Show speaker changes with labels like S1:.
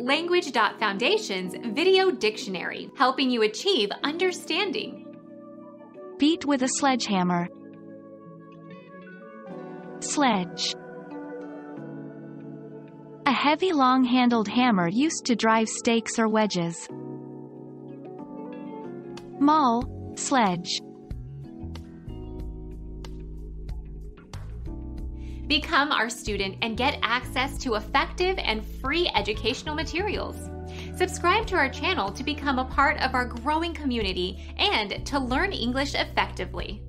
S1: Language.Foundation's Video Dictionary, helping you achieve understanding.
S2: Beat with a sledgehammer. Sledge. A heavy long-handled hammer used to drive stakes or wedges. Maul, sledge.
S1: Become our student and get access to effective and free educational materials. Subscribe to our channel to become a part of our growing community and to learn English effectively.